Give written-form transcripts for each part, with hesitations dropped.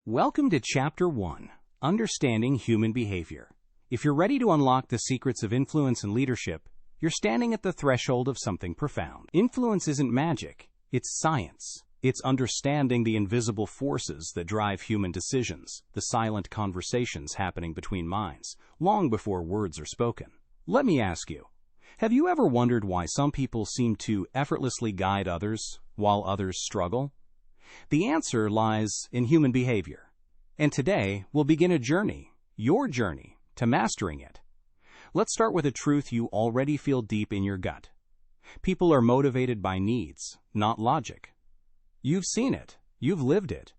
Welcome to Chapter 1, Understanding Human Behavior. If you're ready to unlock the secrets of influence and leadership, you're standing at the threshold of something profound. Influence isn't magic, it's science. It's understanding the invisible forces that drive human decisions, the silent conversations happening between minds, long before words are spoken. Let me ask you, have you ever wondered why some people seem to effortlessly guide others while others struggle? The answer lies in human behavior. And today, we'll begin a journey, your journey, to mastering it. Let's start with a truth you already feel deep in your gut. People are motivated by needs, not logic. You've seen it. You've lived it.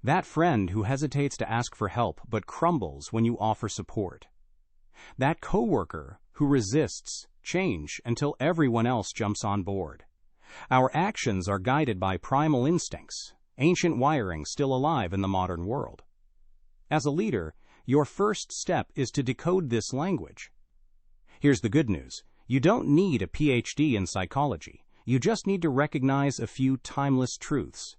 That friend who hesitates to ask for help but crumbles when you offer support. That coworker who resists change until everyone else jumps on board. Our actions are guided by primal instincts, ancient wiring still alive in the modern world. As a leader, your first step is to decode this language. Here's the good news. You don't need a PhD in psychology. You just need to recognize a few timeless truths.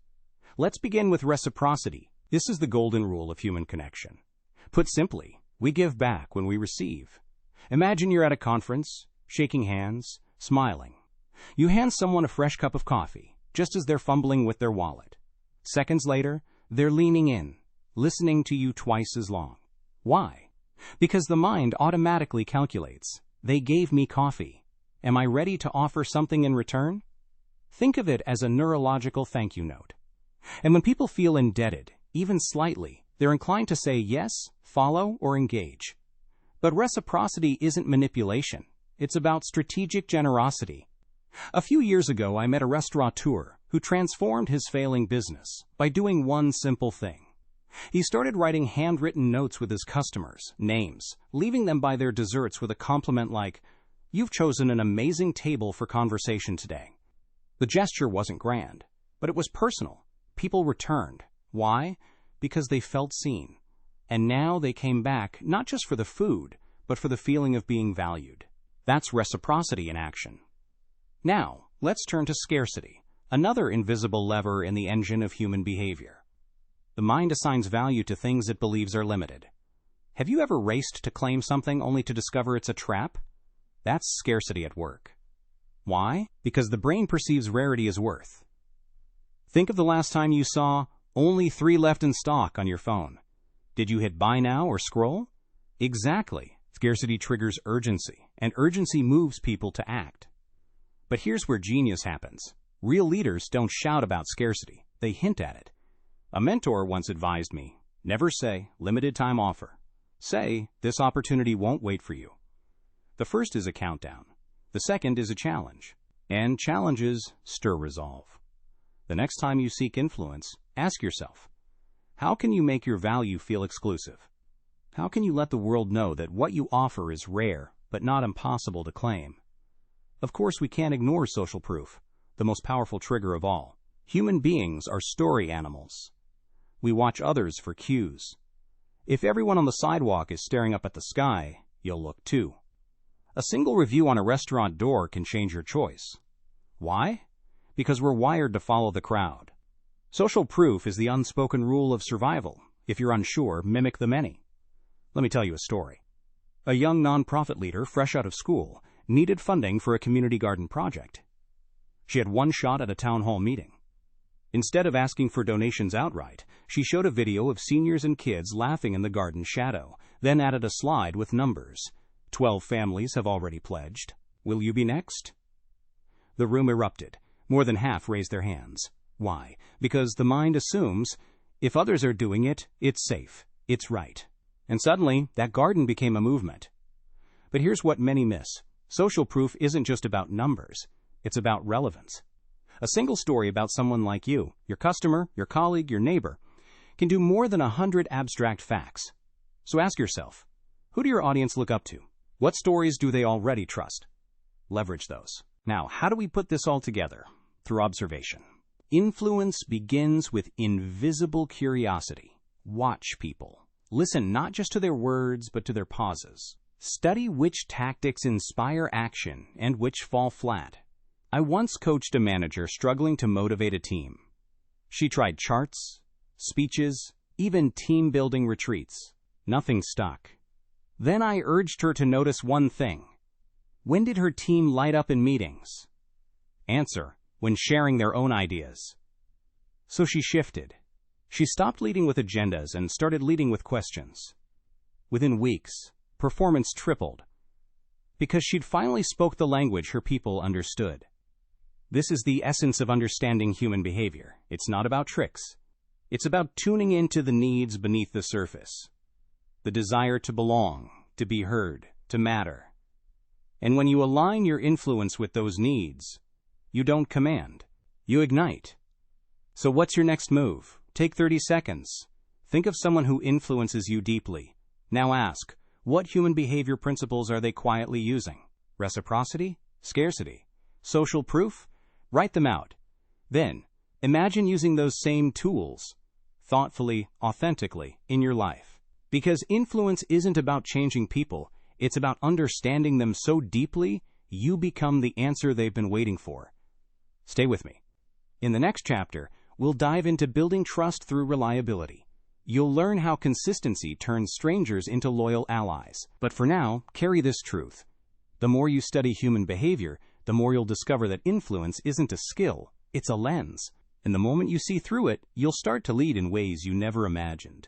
Let's begin with reciprocity. This is the golden rule of human connection. Put simply, we give back when we receive. Imagine you're at a conference, shaking hands, smiling. You hand someone a fresh cup of coffee, just as they're fumbling with their wallet. Seconds later, they're leaning in, listening to you twice as long. Why? Because the mind automatically calculates, they gave me coffee. Am I ready to offer something in return? Think of it as a neurological thank you note. And when people feel indebted, even slightly, they're inclined to say yes, follow, or engage. But reciprocity isn't manipulation. It's about strategic generosity. A few years ago, I met a restaurateur who transformed his failing business by doing one simple thing. He started writing handwritten notes with his customers' names, leaving them by their desserts with a compliment like, "You've chosen an amazing table for conversation today." The gesture wasn't grand, but it was personal. People returned. Why? Because they felt seen. And now they came back not just for the food, but for the feeling of being valued. That's reciprocity in action. Now, let's turn to scarcity, another invisible lever in the engine of human behavior. The mind assigns value to things it believes are limited. Have you ever raced to claim something only to discover it's a trap? That's scarcity at work. Why? Because the brain perceives rarity as worth. Think of the last time you saw only 3 left in stock on your phone. Did you hit buy now or scroll? Exactly. Scarcity triggers urgency, and urgency moves people to act. But here's where genius happens. Real leaders don't shout about scarcity. They hint at it. A mentor once advised me, never say, limited time offer. Say, this opportunity won't wait for you. The first is a countdown. The second is a challenge. And challenges stir resolve. The next time you seek influence, ask yourself, how can you make your value feel exclusive? How can you let the world know that what you offer is rare, but not impossible to claim? Of course, we can't ignore social proof, the most powerful trigger of all. Human beings are story animals. We watch others for cues. If everyone on the sidewalk is staring up at the sky, you'll look too. A single review on a restaurant door can change your choice. Why? Because we're wired to follow the crowd. Social proof is the unspoken rule of survival. If you're unsure, mimic the many. Let me tell you a story. A young nonprofit leader, fresh out of school, needed funding for a community garden project. She had one shot at a town hall meeting. Instead of asking for donations outright, she showed a video of seniors and kids laughing in the garden's shadow, then added a slide with numbers. 12 families have already pledged. Will you be next? The room erupted. More than half raised their hands. Why? Because the mind assumes, if others are doing it, it's safe, it's right. And suddenly, that garden became a movement. But here's what many miss. Social proof isn't just about numbers. It's about relevance. A single story about someone like you, your customer, your colleague, your neighbor, can do more than 100 abstract facts. So ask yourself, who do your audience look up to? What stories do they already trust? Leverage those. Now, how do we put this all together? Through observation. Influence begins with invisible curiosity. Watch people. Listen not just to their words, but to their pauses. Study which tactics inspire action and which fall flat. I once coached a manager struggling to motivate a team. She tried charts, speeches, even team-building retreats. Nothing stuck. Then I urged her to notice one thing. When did her team light up in meetings? Answer: when sharing their own ideas. So she shifted. She stopped leading with agendas and started leading with questions. Within weeks, performance tripled, because she'd finally spoke the language her people understood. This is the essence of understanding human behavior. It's not about tricks. It's about tuning into the needs beneath the surface. The desire to belong, to be heard, to matter. And when you align your influence with those needs, you don't command, you ignite. So what's your next move? Take 30 seconds. Think of someone who influences you deeply. Now ask, what human behavior principles are they quietly using? Reciprocity? Scarcity? Social proof? Write them out. Then, imagine using those same tools, thoughtfully, authentically, in your life. Because influence isn't about changing people, it's about understanding them so deeply, you become the answer they've been waiting for. Stay with me. In the next chapter, we'll dive into building trust through reliability. You'll learn how consistency turns strangers into loyal allies. But for now, carry this truth. The more you study human behavior, the more you'll discover that influence isn't a skill, it's a lens. And the moment you see through it, you'll start to lead in ways you never imagined.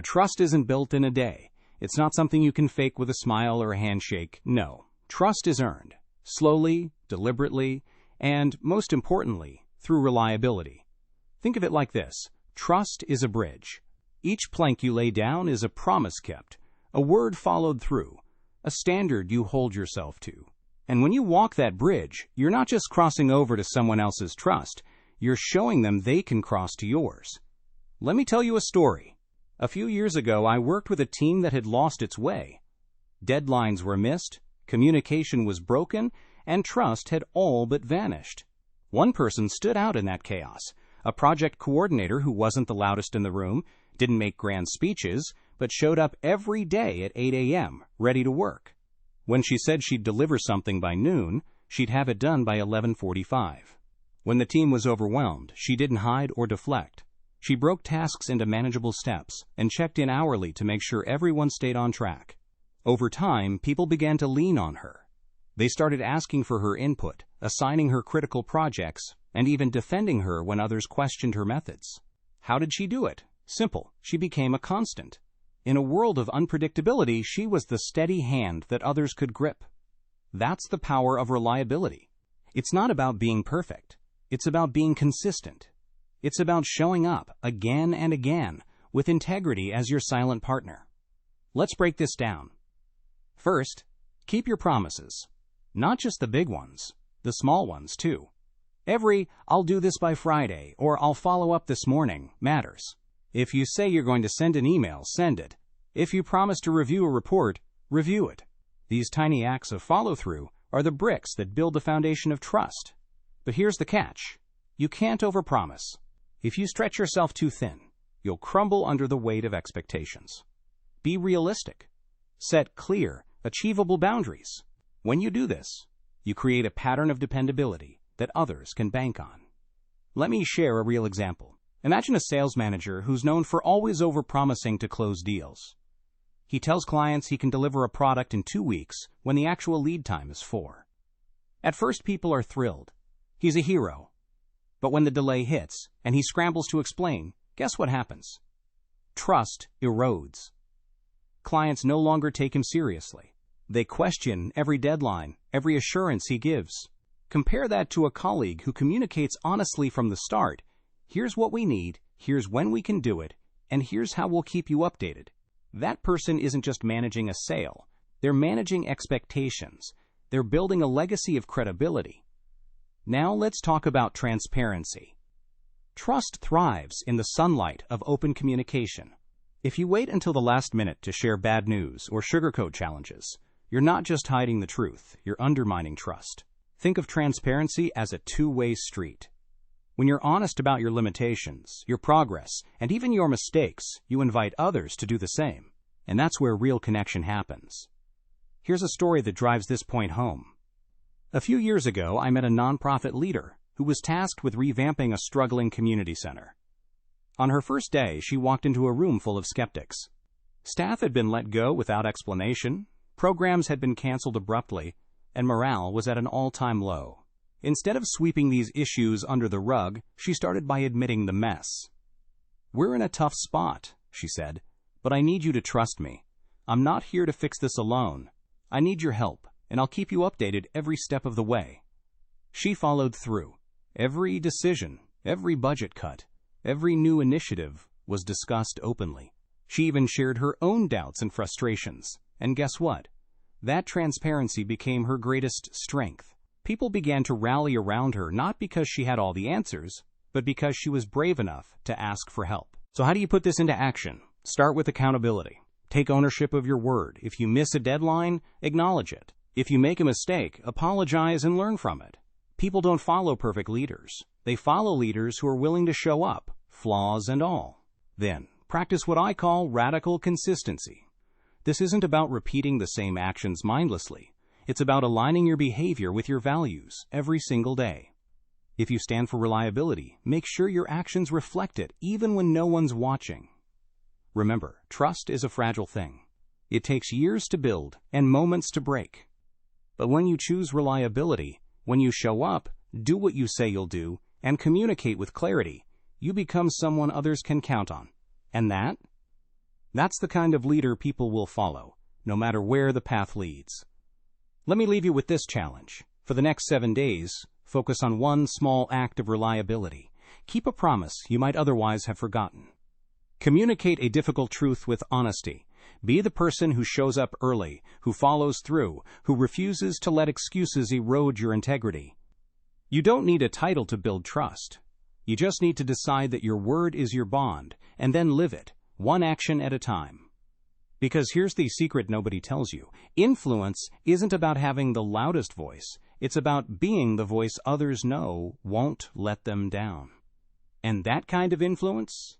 Trust isn't built in a day. It's not something you can fake with a smile or a handshake. No, trust is earned. Slowly, deliberately, and, most importantly, through reliability. Think of it like this. Trust is a bridge. Each plank you lay down is a promise kept, a word followed through, a standard you hold yourself to. And when you walk that bridge, you're not just crossing over to someone else's trust, you're showing them they can cross to yours. Let me tell you a story. A few years ago, I worked with a team that had lost its way. Deadlines were missed, communication was broken, and trust had all but vanished. One person stood out in that chaos, a project coordinator who wasn't the loudest in the room, didn't make grand speeches, but showed up every day at 8 a.m., ready to work. When she said she'd deliver something by noon, she'd have it done by 11:45. When the team was overwhelmed, she didn't hide or deflect. She broke tasks into manageable steps and checked in hourly to make sure everyone stayed on track. Over time, people began to lean on her. They started asking for her input, assigning her critical projects, and even defending her when others questioned her methods. How did she do it? Simple. She became a constant. In a world of unpredictability, she was the steady hand that others could grip. That's the power of reliability. It's not about being perfect. It's about being consistent. It's about showing up again and again with integrity as your silent partner. Let's break this down. First, keep your promises. Not just the big ones, the small ones too. Every "I'll do this by Friday" or "I'll follow up this morning" matters. If you say you're going to send an email, send it. If you promise to review a report, review it. These tiny acts of follow-through are the bricks that build the foundation of trust. But here's the catch. You can't overpromise. If you stretch yourself too thin, you'll crumble under the weight of expectations. Be realistic. Set clear, achievable boundaries. When you do this, you create a pattern of dependability that others can bank on. Let me share a real example. Imagine a sales manager who's known for always overpromising to close deals. He tells clients he can deliver a product in 2 weeks when the actual lead time is 4. At first, people are thrilled. He's a hero. But when the delay hits and he scrambles to explain, guess what happens? Trust erodes. Clients no longer take him seriously. They question every deadline, every assurance he gives. Compare that to a colleague who communicates honestly from the start. Here's what we need, here's when we can do it, and here's how we'll keep you updated. That person isn't just managing a sale. They're managing expectations. They're building a legacy of credibility. Now let's talk about transparency. Trust thrives in the sunlight of open communication. If you wait until the last minute to share bad news or sugarcoat challenges, you're not just hiding the truth, you're undermining trust. Think of transparency as a two-way street. When you're honest about your limitations, your progress, and even your mistakes, you invite others to do the same. And that's where real connection happens. Here's a story that drives this point home. A few years ago, I met a nonprofit leader who was tasked with revamping a struggling community center. On her first day, she walked into a room full of skeptics. Staff had been let go without explanation, programs had been canceled abruptly, and morale was at an all-time low. Instead of sweeping these issues under the rug, she started by admitting the mess. "We're in a tough spot," she said, "but I need you to trust me. I'm not here to fix this alone. I need your help, and I'll keep you updated every step of the way." She followed through. Every decision, every budget cut, every new initiative was discussed openly. She even shared her own doubts and frustrations. And guess what? That transparency became her greatest strength. People began to rally around her not because she had all the answers, but because she was brave enough to ask for help. So how do you put this into action? Start with accountability. Take ownership of your word. If you miss a deadline, acknowledge it. If you make a mistake, apologize and learn from it. People don't follow perfect leaders. They follow leaders who are willing to show up, flaws and all. Then, practice what I call radical consistency. This isn't about repeating the same actions mindlessly. It's about aligning your behavior with your values every single day. If you stand for reliability, make sure your actions reflect it, even when no one's watching. Remember, trust is a fragile thing. It takes years to build and moments to break. But when you choose reliability, when you show up, do what you say you'll do, and communicate with clarity, you become someone others can count on. And that's the kind of leader people will follow, no matter where the path leads. Let me leave you with this challenge. For the next 7 days, focus on one small act of reliability. Keep a promise you might otherwise have forgotten. Communicate a difficult truth with honesty. Be the person who shows up early, who follows through, who refuses to let excuses erode your integrity. You don't need a title to build trust. You just need to decide that your word is your bond, and then live it, one action at a time. Because here's the secret nobody tells you. Influence isn't about having the loudest voice. It's about being the voice others know won't let them down. And that kind of influence?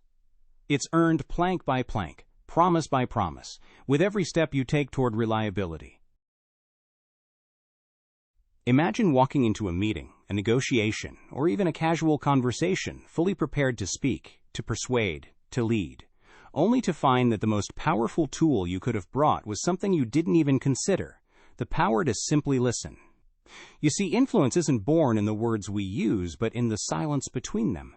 It's earned plank by plank, promise by promise, with every step you take toward reliability. Imagine walking into a meeting, a negotiation, or even a casual conversation, fully prepared to speak, to persuade, to lead, only to find that the most powerful tool you could have brought was something you didn't even consider, the power to simply listen. You see, influence isn't born in the words we use, but in the silence between them.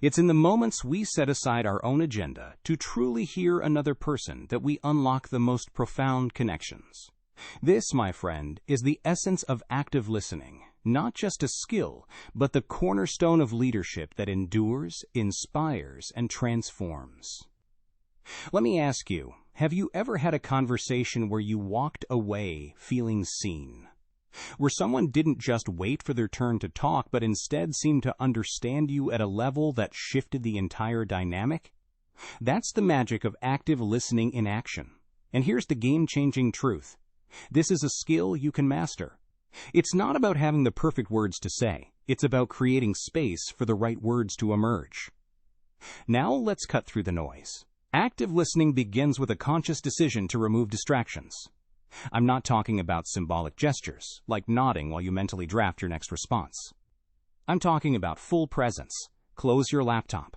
It's in the moments we set aside our own agenda to truly hear another person that we unlock the most profound connections. This, my friend, is the essence of active listening, not just a skill, but the cornerstone of leadership that endures, inspires, and transforms. Let me ask you, have you ever had a conversation where you walked away feeling seen? Where someone didn't just wait for their turn to talk, but instead seemed to understand you at a level that shifted the entire dynamic? That's the magic of active listening in action. And here's the game-changing truth. This is a skill you can master. It's not about having the perfect words to say. It's about creating space for the right words to emerge. Now let's cut through the noise. Active listening begins with a conscious decision to remove distractions. I'm not talking about symbolic gestures, like nodding while you mentally draft your next response. I'm talking about full presence. Close your laptop.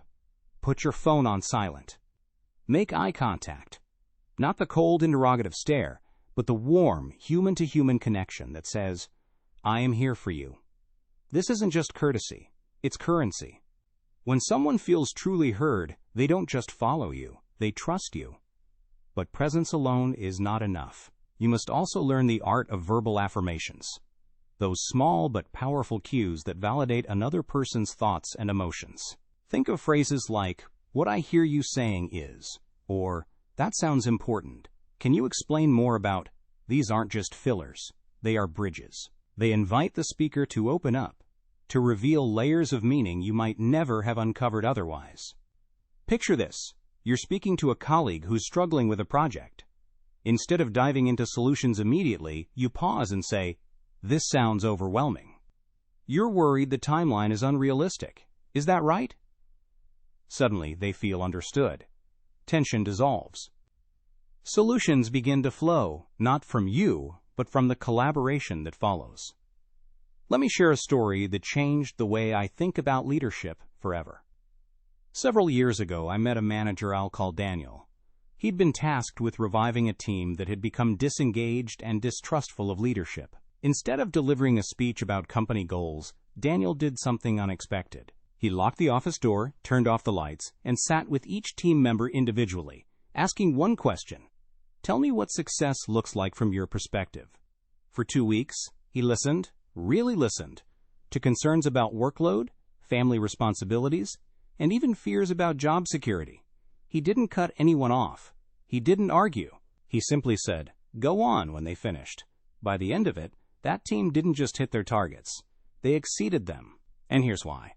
Put your phone on silent. Make eye contact. Not the cold, interrogative stare, but the warm, human-to-human connection that says, "I am here for you." This isn't just courtesy. It's currency. When someone feels truly heard, they don't just follow you, they trust you. But presence alone is not enough. You must also learn the art of verbal affirmations, those small but powerful cues that validate another person's thoughts and emotions. Think of phrases like, "What I hear you saying is," or "That sounds important. Can you explain more about?" These aren't just fillers. They are bridges. They invite the speaker to open up, to reveal layers of meaning you might never have uncovered otherwise. Picture this. You're speaking to a colleague who's struggling with a project. Instead of diving into solutions immediately, you pause and say, "This sounds overwhelming. You're worried the timeline is unrealistic. Is that right?" Suddenly, they feel understood. Tension dissolves. Solutions begin to flow, not from you, but from the collaboration that follows. Let me share a story that changed the way I think about leadership forever. Several years ago, I met a manager I'll call Daniel. He'd been tasked with reviving a team that had become disengaged and distrustful of leadership. Instead of delivering a speech about company goals, Daniel did something unexpected. He locked the office door, turned off the lights, and sat with each team member individually, asking one question. Tell me what success looks like from your perspective. For 2 weeks, he listened, really listened, to concerns about workload, family responsibilities, and even fears about job security. He didn't cut anyone off. He didn't argue. He simply said, "Go on," when they finished. By the end of it, that team didn't just hit their targets. They exceeded them. And here's why.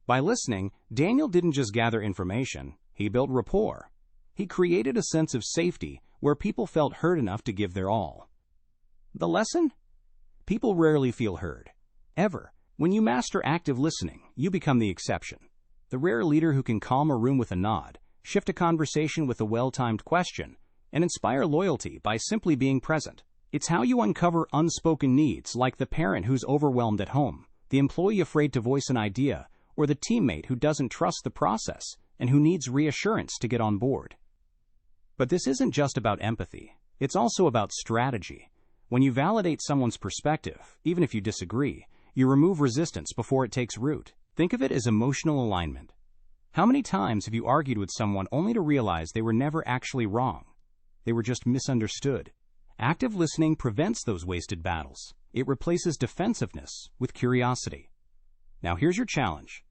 By listening, Daniel didn't just gather information, he built rapport. He created a sense of safety where people felt heard enough to give their all. The lesson? People rarely feel heard. Ever. When you master active listening, you become the exception. The rare leader who can calm a room with a nod, shift a conversation with a well-timed question, and inspire loyalty by simply being present. It's how you uncover unspoken needs, like the parent who's overwhelmed at home, the employee afraid to voice an idea, or the teammate who doesn't trust the process and who needs reassurance to get on board. But this isn't just about empathy. It's also about strategy. When you validate someone's perspective, even if you disagree, you remove resistance before it takes root. Think of it as emotional alignment. How many times have you argued with someone only to realize they were never actually wrong? They were just misunderstood. Active listening prevents those wasted battles. It replaces defensiveness with curiosity. Now here's your challenge.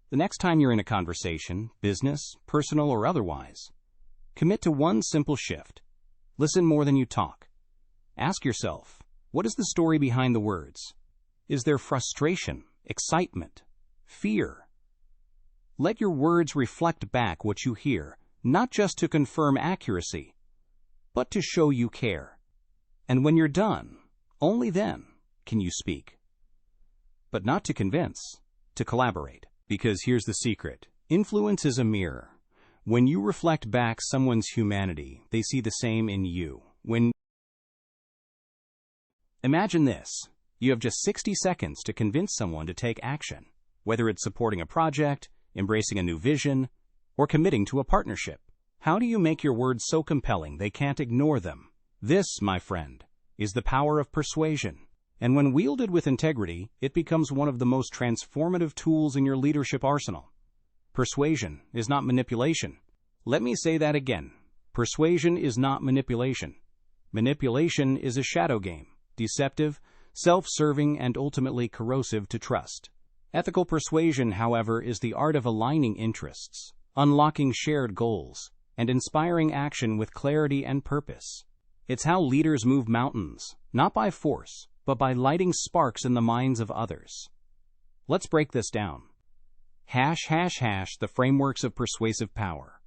The next time you're in a conversation, business, personal, or otherwise, commit to one simple shift. Listen more than you talk. Ask yourself, what is the story behind the words? Is there frustration, excitement, fear? Let your words reflect back what you hear, not just to confirm accuracy, but to show you care. And when you're done, only then can you speak. But not to convince, to collaborate. Because here's the secret. Influence is a mirror. When you reflect back someone's humanity, they see the same in you. Imagine this. You have just 60 seconds to convince someone to take action, whether it's supporting a project, embracing a new vision, or committing to a partnership. How do you make your words so compelling they can't ignore them? This, my friend, is the power of persuasion. And when wielded with integrity, it becomes one of the most transformative tools in your leadership arsenal. Persuasion is not manipulation. Let me say that again. Persuasion is not manipulation. Manipulation is a shadow game, deceptive, self-serving, and ultimately corrosive to trust. Ethical persuasion, however, is the art of aligning interests, unlocking shared goals, and inspiring action with clarity and purpose. It's how leaders move mountains, not by force, but by lighting sparks in the minds of others. Let's break this down. The frameworks of persuasive power.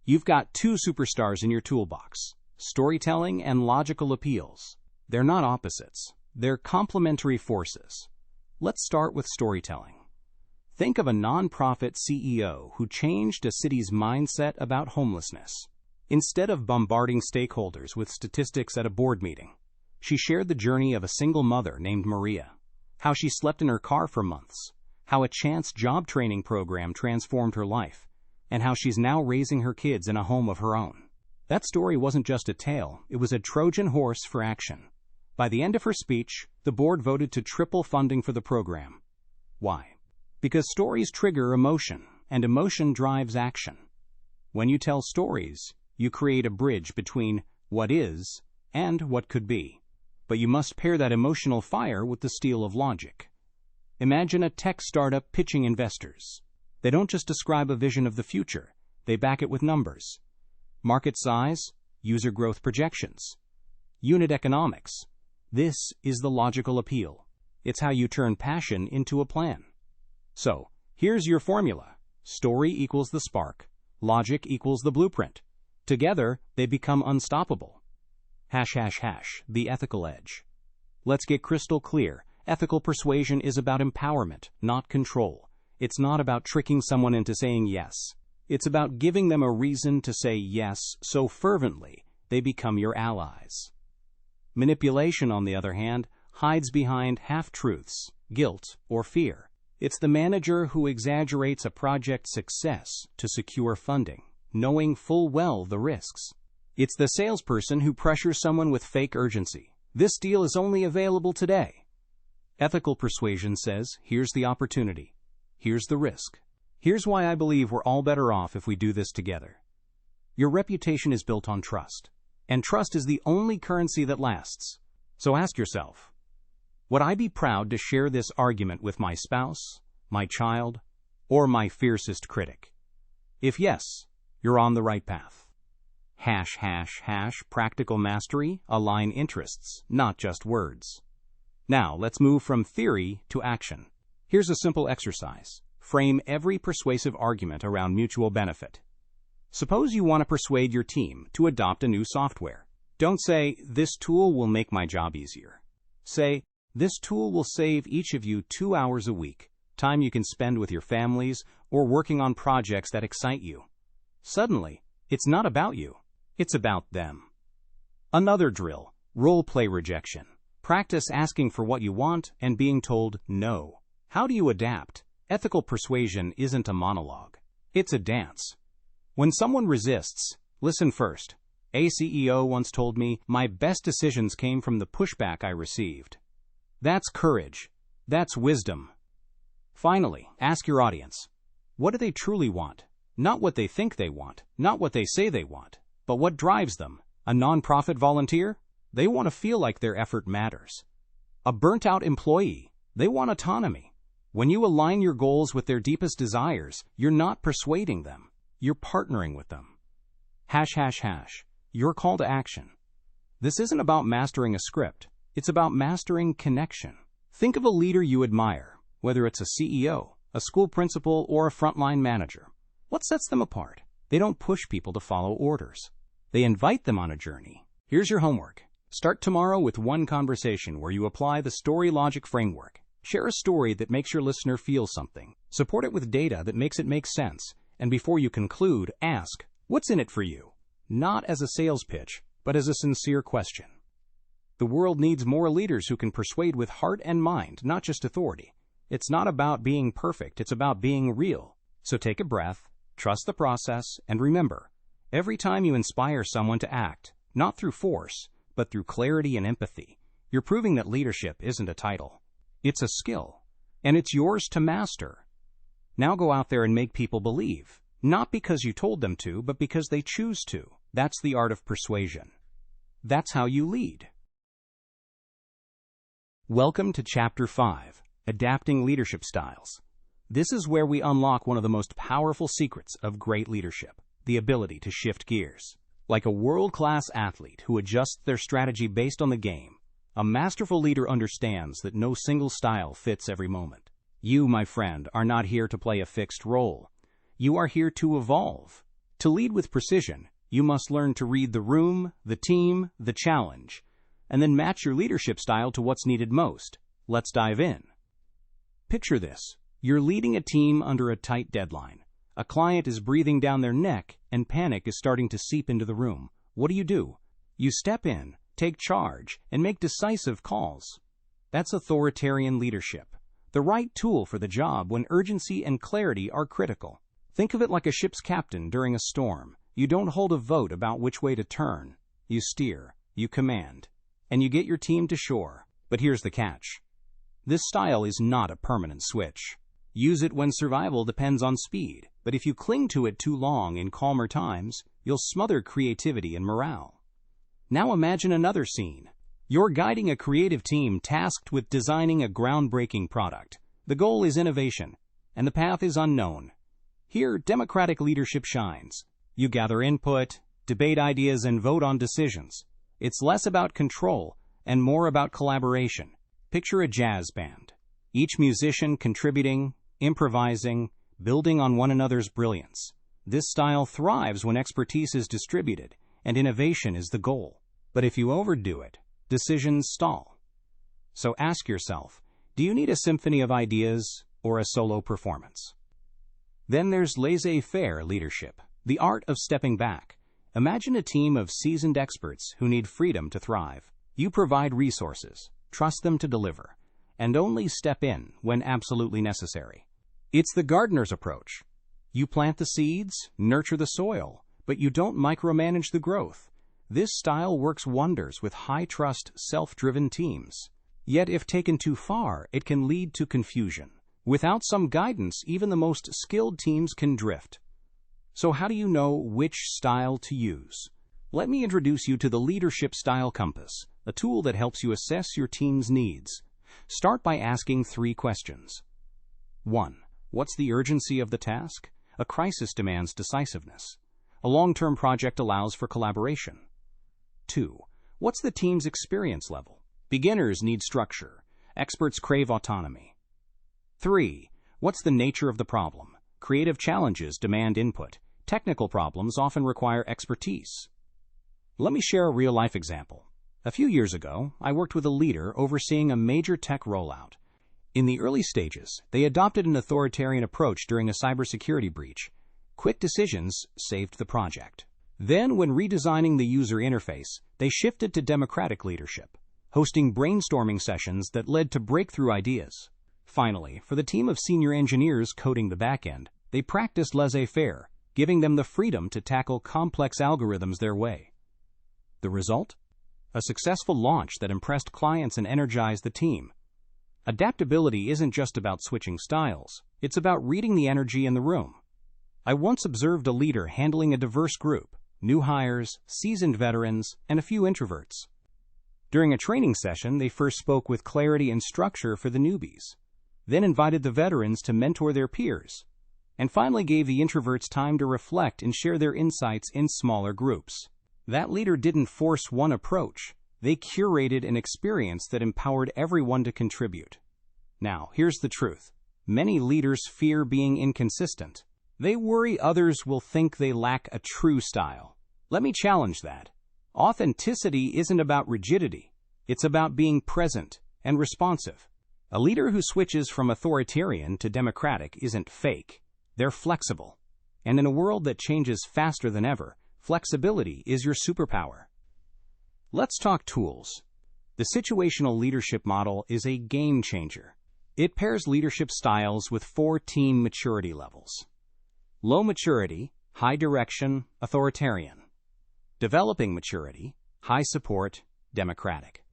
You've got two superstars in your toolbox, storytelling and logical appeals. They're not opposites. They're complementary forces. Let's start with storytelling. Think of a nonprofit CEO who changed a city's mindset about homelessness. Instead of bombarding stakeholders with statistics at a board meeting, she shared the journey of a single mother named Maria, how she slept in her car for months, how a chance job training program transformed her life, and how she's now raising her kids in a home of her own. That story wasn't just a tale, it was a Trojan horse for action. By the end of her speech, the board voted to triple funding for the program. Why? Because stories trigger emotion, and emotion drives action. When you tell stories, you create a bridge between what is and what could be. But you must pair that emotional fire with the steel of logic. Imagine a tech startup pitching investors. They don't just describe a vision of the future, they back it with numbers. Market size, user growth projections, unit economics. This is the logical appeal. It's how you turn passion into a plan. So, here's your formula. Story equals the spark. Logic equals the blueprint. Together, they become unstoppable. The ethical edge. Let's get crystal clear. Ethical persuasion is about empowerment, not control. It's not about tricking someone into saying yes. It's about giving them a reason to say yes so fervently they become your allies. Manipulation, on the other hand, hides behind half-truths, guilt, or fear. It's the manager who exaggerates a project's success to secure funding, knowing full well the risks. It's the salesperson who pressures someone with fake urgency. This deal is only available today. Ethical persuasion says, here's the opportunity. Here's the risk. Here's why I believe we're all better off if we do this together. Your reputation is built on trust, and trust is the only currency that lasts. So ask yourself, would I be proud to share this argument with my spouse, my child, or my fiercest critic? If yes, you're on the right path. ### practical mastery, align interests, not just words. Now, let's move from theory to action. Here's a simple exercise. Frame every persuasive argument around mutual benefit. Suppose you want to persuade your team to adopt a new software. Don't say, this tool will make my job easier. Say, this tool will save each of you 2 hours a week, time you can spend with your families or working on projects that excite you. Suddenly, it's not about you. It's about them. Another drill, role-play rejection. Practice asking for what you want and being told no. How do you adapt? Ethical persuasion isn't a monologue. It's a dance. When someone resists, listen first. A CEO once told me, my best decisions came from the pushback I received. That's courage. That's wisdom. Finally, ask your audience, what do they truly want? Not what they think they want, not what they say they want, but what drives them. A nonprofit volunteer? They want to feel like their effort matters. A burnt-out employee? They want autonomy. When you align your goals with their deepest desires, you're not persuading them. You're partnering with them. ### Your call to action. This isn't about mastering a script. It's about mastering connection. Think of a leader you admire, whether it's a CEO, a school principal, or a frontline manager. What sets them apart? They don't push people to follow orders. They invite them on a journey. Here's your homework. Start tomorrow with one conversation where you apply the story logic framework. Share a story that makes your listener feel something. Support it with data that makes it make sense. And before you conclude, ask, what's in it for you? Not as a sales pitch, but as a sincere question. The world needs more leaders who can persuade with heart and mind, not just authority. It's not about being perfect, it's about being real. So take a breath, trust the process, and remember, every time you inspire someone to act, not through force, but through clarity and empathy, you're proving that leadership isn't a title. It's a skill, and it's yours to master. Now go out there and make people believe, not because you told them to, but because they choose to. That's the art of persuasion. That's how you lead. Welcome to Chapter 5, Adapting Leadership Styles. This is where we unlock one of the most powerful secrets of great leadership, the ability to shift gears. Like a world-class athlete who adjusts their strategy based on the game, a masterful leader understands that no single style fits every moment. You, my friend, are not here to play a fixed role. You are here to evolve. To lead with precision, you must learn to read the room, the team, the challenge, and then match your leadership style to what's needed most. Let's dive in. Picture this. You're leading a team under a tight deadline. A client is breathing down their neck, and panic is starting to seep into the room. What do? You step in, take charge, and make decisive calls. That's authoritarian leadership, the right tool for the job when urgency and clarity are critical. Think of it like a ship's captain during a storm. You don't hold a vote about which way to turn. You steer, you command, and you get your team to shore. But here's the catch. This style is not a permanent switch. Use it when survival depends on speed, but if you cling to it too long in calmer times, you'll smother creativity and morale. Now imagine another scene. You're guiding a creative team tasked with designing a groundbreaking product. The goal is innovation, and the path is unknown. Here, democratic leadership shines. You gather input, debate ideas, and vote on decisions. It's less about control and more about collaboration. Picture a jazz band. Each musician contributing, improvising, building on one another's brilliance. This style thrives when expertise is distributed and innovation is the goal. But if you overdo it, decisions stall. So ask yourself, do you need a symphony of ideas or a solo performance? Then there's laissez-faire leadership, the art of stepping back. Imagine a team of seasoned experts who need freedom to thrive. You provide resources, trust them to deliver, and only step in when absolutely necessary. It's the gardener's approach. You plant the seeds, nurture the soil, but you don't micromanage the growth. This style works wonders with high-trust, self-driven teams. Yet if taken too far, it can lead to confusion. Without some guidance, even the most skilled teams can drift. So how do you know which style to use? Let me introduce you to the Leadership Style Compass, a tool that helps you assess your team's needs. Start by asking 3 questions. 1. What's the urgency of the task? A crisis demands decisiveness. A long-term project allows for collaboration. 2. What's the team's experience level? Beginners need structure. Experts crave autonomy. 3. What's the nature of the problem? Creative challenges demand input. Technical problems often require expertise. Let me share a real-life example. A few years ago, I worked with a leader overseeing a major tech rollout. In the early stages, they adopted an authoritarian approach during a cybersecurity breach. Quick decisions saved the project. Then, when redesigning the user interface, they shifted to democratic leadership, hosting brainstorming sessions that led to breakthrough ideas. Finally, for the team of senior engineers coding the backend, they practiced laissez-faire, giving them the freedom to tackle complex algorithms their way. The result? A successful launch that impressed clients and energized the team. Adaptability isn't just about switching styles, it's about reading the energy in the room. I once observed a leader handling a diverse group, new hires, seasoned veterans, and a few introverts. During a training session, they first spoke with clarity and structure for the newbies, then invited the veterans to mentor their peers, and finally gave the introverts time to reflect and share their insights in smaller groups. That leader didn't force one approach. They curated an experience that empowered everyone to contribute. Now, here's the truth. Many leaders fear being inconsistent. They worry others will think they lack a true style. Let me challenge that. Authenticity isn't about rigidity. It's about being present and responsive. A leader who switches from authoritarian to democratic isn't fake. They're flexible. And in a world that changes faster than ever, flexibility is your superpower. Let's talk tools. The situational leadership model is a game changer. It pairs leadership styles with 4 team maturity levels. Low maturity, high direction, authoritarian. Developing maturity, high support, democratic.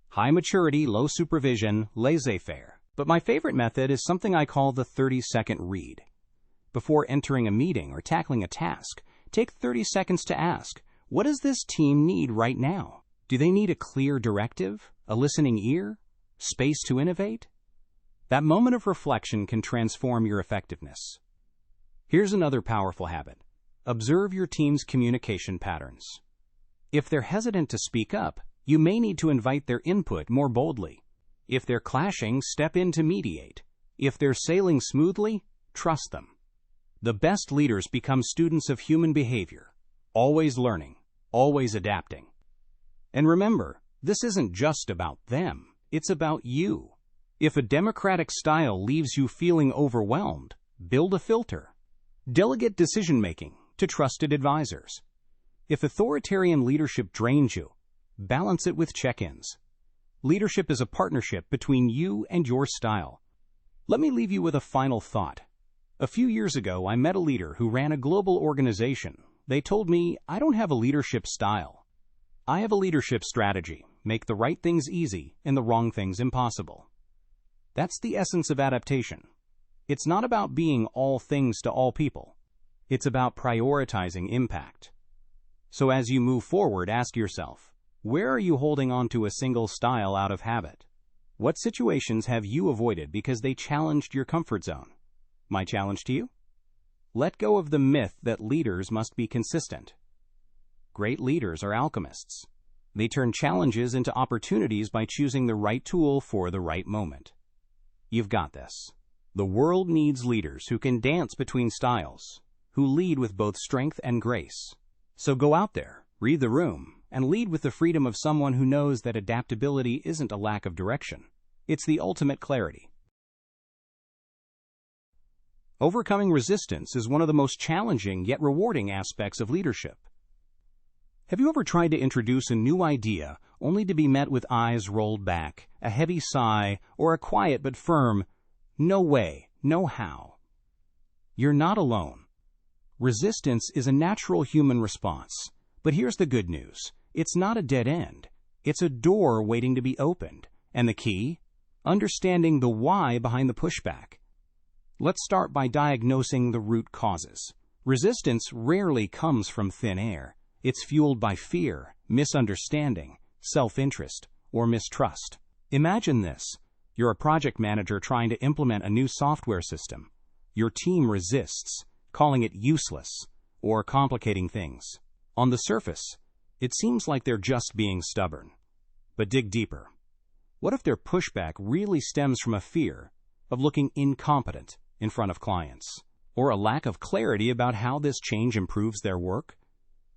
High maturity, low supervision, laissez-faire. But my favorite method is something I call the 30-second read. Before entering a meeting or tackling a task, take 30 seconds to ask, what does this team need right now? Do they need a clear directive, a listening ear, space to innovate? That moment of reflection can transform your effectiveness. Here's another powerful habit. Observe your team's communication patterns. If they're hesitant to speak up, you may need to invite their input more boldly. If they're clashing, step in to mediate. If they're sailing smoothly, trust them. The best leaders become students of human behavior, always learning, always adapting. And remember, this isn't just about them, it's about you. If a democratic style leaves you feeling overwhelmed, build a filter. Delegate decision-making to trusted advisors. If authoritarian leadership drains you, balance it with check-ins. Leadership is a partnership between you and your style. Let me leave you with a final thought. A few years ago, I met a leader who ran a global organization. They told me, I don't have a leadership style. I have a leadership strategy. Make the right things easy and the wrong things impossible. That's the essence of adaptation. It's not about being all things to all people. It's about prioritizing impact. So as you move forward, ask yourself, where are you holding on to a single style out of habit? What situations have you avoided because they challenged your comfort zone? My challenge to you? Let go of the myth that leaders must be consistent. Great leaders are alchemists. They turn challenges into opportunities by choosing the right tool for the right moment. You've got this. The world needs leaders who can dance between styles, who lead with both strength and grace. So go out there, read the room, and lead with the freedom of someone who knows that adaptability isn't a lack of direction. It's the ultimate clarity. Overcoming resistance is one of the most challenging yet rewarding aspects of leadership. Have you ever tried to introduce a new idea only to be met with eyes rolled back, a heavy sigh, or a quiet but firm, "No way, no how"? You're not alone. Resistance is a natural human response, but here's the good news. It's not a dead end. It's a door waiting to be opened. And the key? Understanding the why behind the pushback. Let's start by diagnosing the root causes. Resistance rarely comes from thin air. It's fueled by fear, misunderstanding, self-interest, or mistrust. Imagine this. You're a project manager trying to implement a new software system. Your team resists, calling it useless or complicating things. On the surface, it seems like they're just being stubborn. But dig deeper. What if their pushback really stems from a fear of looking incompetent in front of clients, or a lack of clarity about how this change improves their work?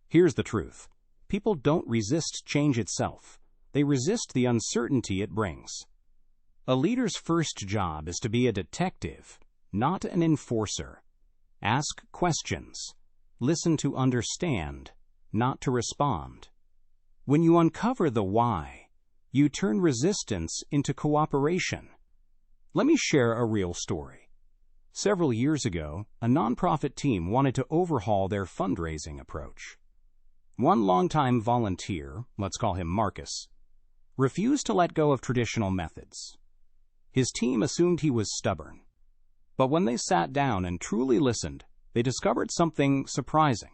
Here's the truth. People don't resist change itself. They resist the uncertainty it brings. A leader's first job is to be a detective, not an enforcer. Ask questions. Listen to understand, not to respond. When you uncover the why, you turn resistance into cooperation. Let me share a real story. Several years ago, a nonprofit team wanted to overhaul their fundraising approach. One longtime volunteer, let's call him Marcus, refused to let go of traditional methods. His team assumed he was stubborn. But when they sat down and truly listened, they discovered something surprising.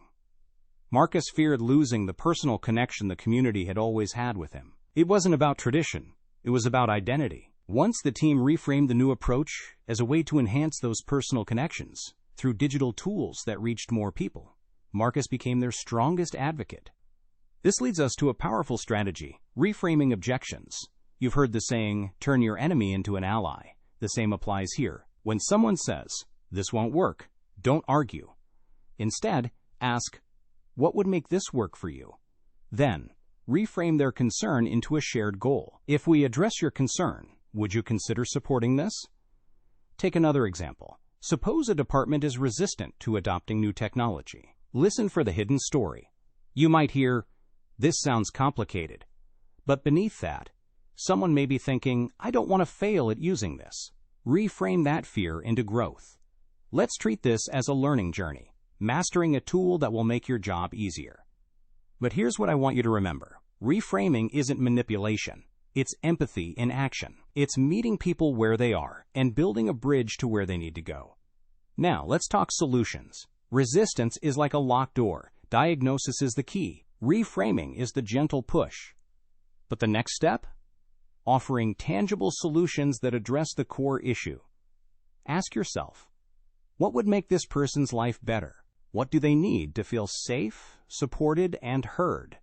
Marcus feared losing the personal connection the community had always had with him. It wasn't about tradition, it was about identity. Once the team reframed the new approach as a way to enhance those personal connections through digital tools that reached more people, Marcus became their strongest advocate. This leads us to a powerful strategy, reframing objections. You've heard the saying, turn your enemy into an ally. The same applies here. When someone says, this won't work, don't argue. Instead, ask, what would make this work for you? Then, reframe their concern into a shared goal. If we address your concern, would you consider supporting this? Take another example. Suppose a department is resistant to adopting new technology. Listen for the hidden story. You might hear, this sounds complicated. But beneath that, someone may be thinking, I don't want to fail at using this. Reframe that fear into growth. Let's treat this as a learning journey, mastering a tool that will make your job easier. But here's what I want you to remember. Reframing isn't manipulation. It's empathy in action. It's meeting people where they are and building a bridge to where they need to go. Now, let's talk solutions. Resistance is like a locked door. Diagnosis is the key. Reframing is the gentle push. But the next step? Offering tangible solutions that address the core issue. Ask yourself, what would make this person's life better? What do they need to feel safe, supported, and heard?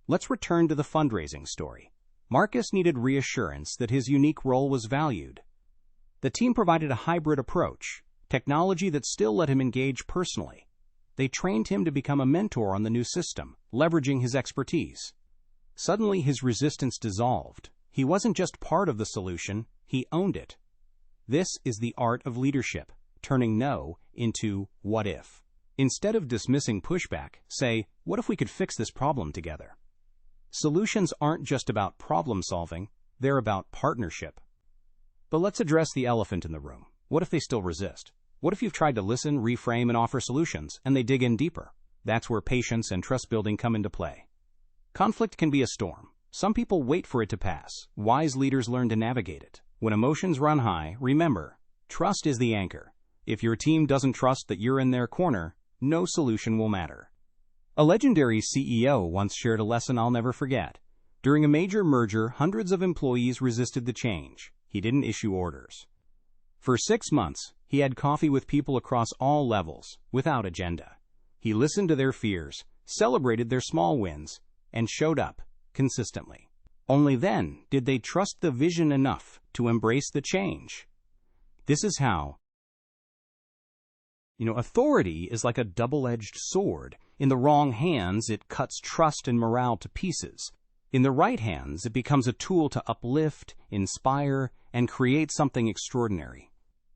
Let's return to the fundraising story. Marcus needed reassurance that his unique role was valued. The team provided a hybrid approach, technology that still let him engage personally. They trained him to become a mentor on the new system, leveraging his expertise. Suddenly, his resistance dissolved. He wasn't just part of the solution, he owned it. This is the art of leadership, turning no into what if. Instead of dismissing pushback, say, what if we could fix this problem together? Solutions aren't just about problem solving, they're about partnership. But let's address the elephant in the room. What if they still resist? What if you've tried to listen, reframe, and offer solutions, and they dig in deeper? That's where patience and trust building come into play. Conflict can be a storm. Some people wait for it to pass. Wise leaders learn to navigate it. When emotions run high, remember, trust is the anchor. If your team doesn't trust that you're in their corner, no solution will matter. A legendary CEO once shared a lesson I'll never forget. During a major merger, hundreds of employees resisted the change. He didn't issue orders. For 6 months, he had coffee with people across all levels, without agenda. He listened to their fears, celebrated their small wins, and showed up consistently. Only then did they trust the vision enough to embrace the change. This is how. Authority is like a double-edged sword. In the wrong hands, it cuts trust and morale to pieces. In the right hands, it becomes a tool to uplift, inspire, and create something extraordinary.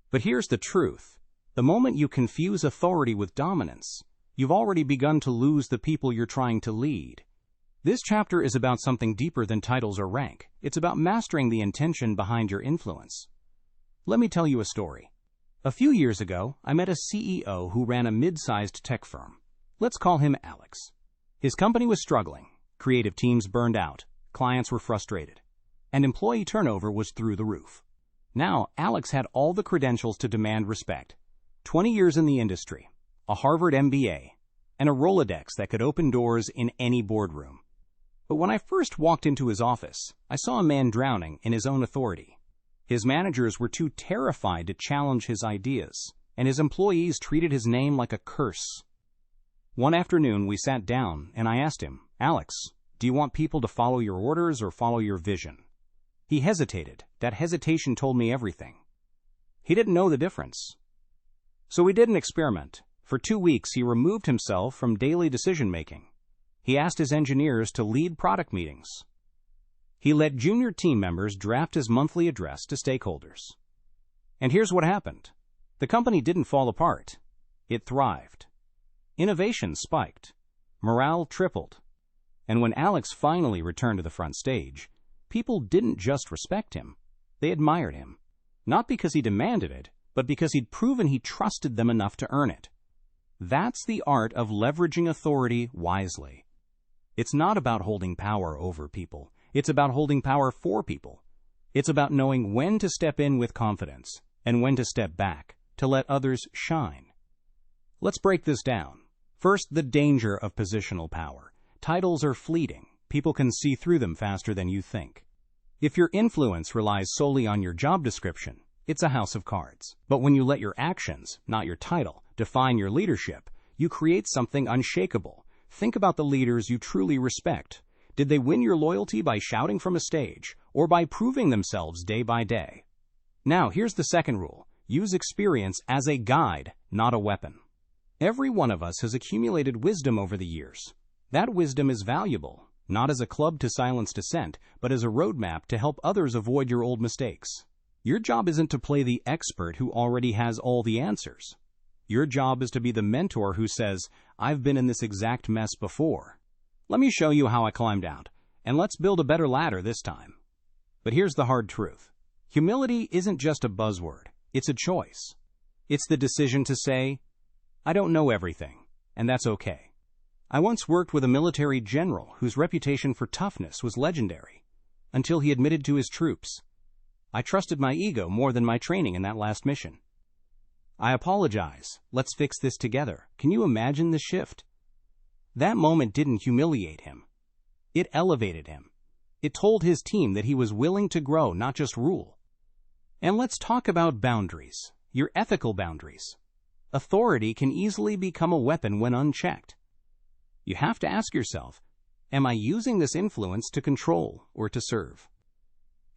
But here's the truth. The moment you confuse authority with dominance, you've already begun to lose the people you're trying to lead. This chapter is about something deeper than titles or rank. It's about mastering the intention behind your influence. Let me tell you a story. A few years ago, I met a CEO who ran a mid-sized tech firm. Let's call him Alex. His company was struggling, creative teams burned out, clients were frustrated, and employee turnover was through the roof. Now, Alex had all the credentials to demand respect. 20 years in the industry, a Harvard MBA, and a Rolodex that could open doors in any boardroom. But when I first walked into his office, I saw a man drowning in his own authority. His managers were too terrified to challenge his ideas, and his employees treated his name like a curse. One afternoon, we sat down, and I asked him, "Alex, do you want people to follow your orders or follow your vision?" He hesitated. That hesitation told me everything. He didn't know the difference. So we did an experiment. For 2 weeks, he removed himself from daily decision-making. He asked his engineers to lead product meetings. He let junior team members draft his monthly address to stakeholders. And here's what happened. The company didn't fall apart. It thrived. Innovation spiked. Morale tripled. And when Alex finally returned to the front stage, people didn't just respect him. They admired him. Not because he demanded it, but because he'd proven he trusted them enough to earn it. That's the art of leveraging authority wisely. It's not about holding power over people. It's about holding power for people. It's about knowing when to step in with confidence and when to step back to let others shine. Let's break this down. First, the danger of positional power. Titles are fleeting. People can see through them faster than you think. If your influence relies solely on your job description, it's a house of cards. But when you let your actions, not your title, define your leadership, you create something unshakable. Think about the leaders you truly respect. Did they win your loyalty by shouting from a stage or by proving themselves day by day? Now, here's the second rule. Use experience as a guide, not a weapon. Every one of us has accumulated wisdom over the years. That wisdom is valuable, not as a club to silence dissent, but as a roadmap to help others avoid your old mistakes. Your job isn't to play the expert who already has all the answers. Your job is to be the mentor who says, "I've been in this exact mess before. Let me show you how I climbed out, and let's build a better ladder this time." But here's the hard truth. Humility isn't just a buzzword. It's a choice. It's the decision to say, "I don't know everything, and that's okay." I once worked with a military general whose reputation for toughness was legendary, until he admitted to his troops, "I trusted my ego more than my training in that last mission. I apologize. Let's fix this together." Can you imagine the shift? That moment didn't humiliate him. It elevated him. It told his team that he was willing to grow, not just rule. And let's talk about boundaries, your ethical boundaries. Authority can easily become a weapon when unchecked. You have to ask yourself, am I using this influence to control or to serve?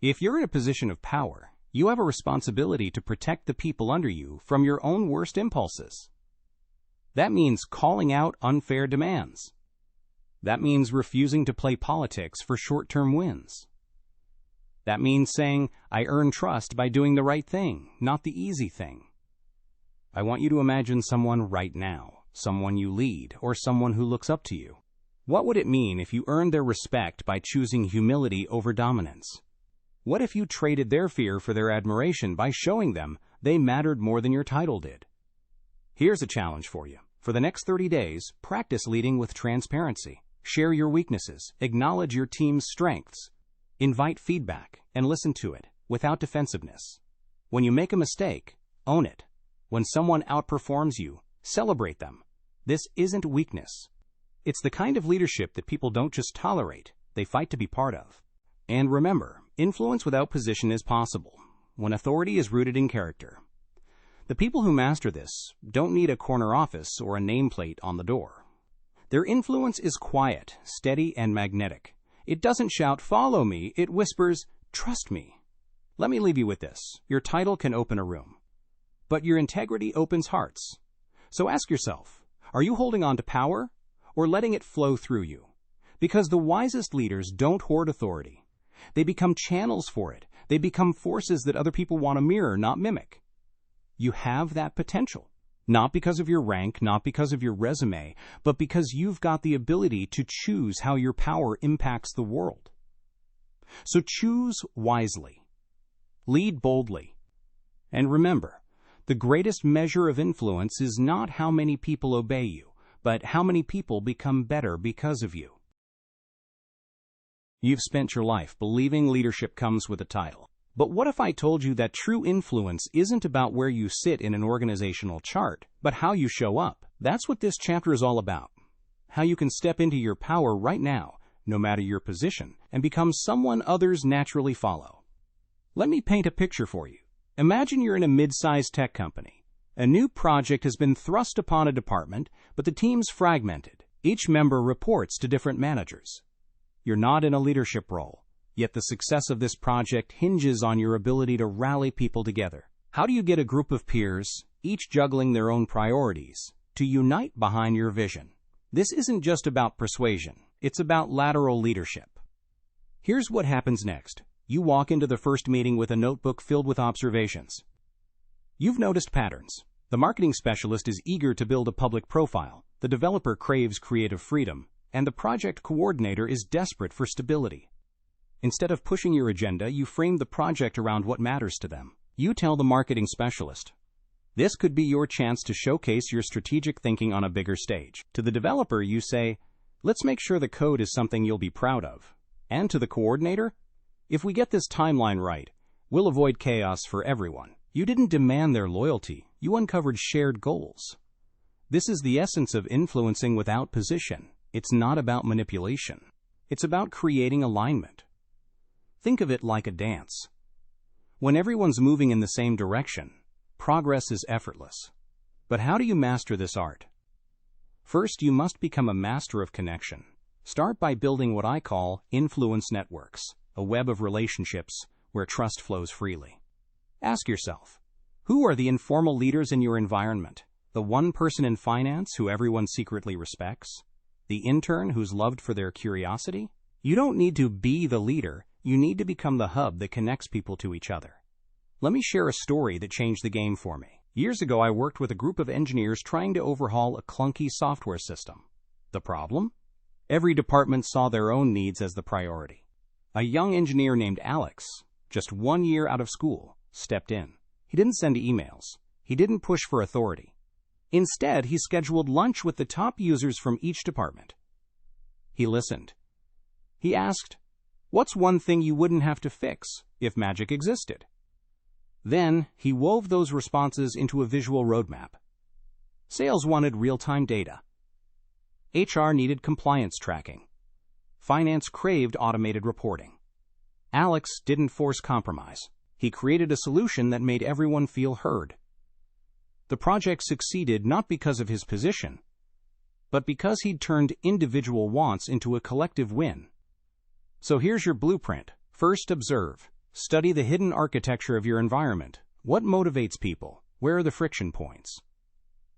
If you're in a position of power, you have a responsibility to protect the people under you from your own worst impulses. That means calling out unfair demands. That means refusing to play politics for short-term wins. That means saying, "I earn trust by doing the right thing, not the easy thing." I want you to imagine someone right now, someone you lead, or someone who looks up to you. What would it mean if you earned their respect by choosing humility over dominance? What if you traded their fear for their admiration by showing them they mattered more than your title did? Here's a challenge for you. For the next 30 days, practice leading with transparency. Share your weaknesses, acknowledge your team's strengths, invite feedback, and listen to it without defensiveness. When you make a mistake, own it. When someone outperforms you, celebrate them. This isn't weakness. It's the kind of leadership that people don't just tolerate, they fight to be part of. And remember, influence without position is possible when authority is rooted in character. The people who master this don't need a corner office or a nameplate on the door. Their influence is quiet, steady, and magnetic. It doesn't shout, "Follow me," it whispers, "Trust me." Let me leave you with this. Your title can open a room, but your integrity opens hearts. So ask yourself, are you holding on to power or letting it flow through you? Because the wisest leaders don't hoard authority. They become channels for it. They become forces that other people want to mirror, not mimic. You have that potential. Not because of your rank, not because of your resume, but because you've got the ability to choose how your power impacts the world. So choose wisely. Lead boldly. And remember, the greatest measure of influence is not how many people obey you, but how many people become better because of you. You've spent your life believing leadership comes with a title. But what if I told you that true influence isn't about where you sit in an organizational chart, but how you show up? That's what this chapter is all about. How you can step into your power right now, no matter your position, and become someone others naturally follow. Let me paint a picture for you. Imagine you're in a mid-sized tech company. A new project has been thrust upon a department, but the team's fragmented. Each member reports to different managers. You're not in a leadership role. Yet the success of this project hinges on your ability to rally people together. How do you get a group of peers, each juggling their own priorities, to unite behind your vision? This isn't just about persuasion. It's about lateral leadership. Here's what happens next. You walk into the first meeting with a notebook filled with observations. You've noticed patterns. The marketing specialist is eager to build a public profile. The developer craves creative freedom. And the project coordinator is desperate for stability. Instead of pushing your agenda, you frame the project around what matters to them. You tell the marketing specialist, this could be your chance to showcase your strategic thinking on a bigger stage. To the developer, you say, let's make sure the code is something you'll be proud of. And to the coordinator, if we get this timeline right, we'll avoid chaos for everyone. You didn't demand their loyalty. You uncovered shared goals. This is the essence of influencing without position. It's not about manipulation. It's about creating alignment. Think of it like a dance. When everyone's moving in the same direction, progress is effortless. But how do you master this art? First, you must become a master of connection. Start by building what I call influence networks, a web of relationships where trust flows freely. Ask yourself, who are the informal leaders in your environment? The one person in finance who everyone secretly respects? The intern who's loved for their curiosity? You don't need to be the leader. You need to become the hub that connects people to each other. Let me share a story that changed the game for me. Years ago, I worked with a group of engineers trying to overhaul a clunky software system. The problem? Every department saw their own needs as the priority. A young engineer named Alex, just 1 year out of school, stepped in. He didn't send emails. He didn't push for authority. Instead, he scheduled lunch with the top users from each department. He listened. He asked, what's one thing you wouldn't have to fix if magic existed? Then, he wove those responses into a visual roadmap. Sales wanted real-time data. HR needed compliance tracking. Finance craved automated reporting. Alex didn't force compromise. He created a solution that made everyone feel heard. The project succeeded not because of his position, but because he'd turned individual wants into a collective win. So here's your blueprint. First, observe. Study the hidden architecture of your environment. What motivates people? Where are the friction points?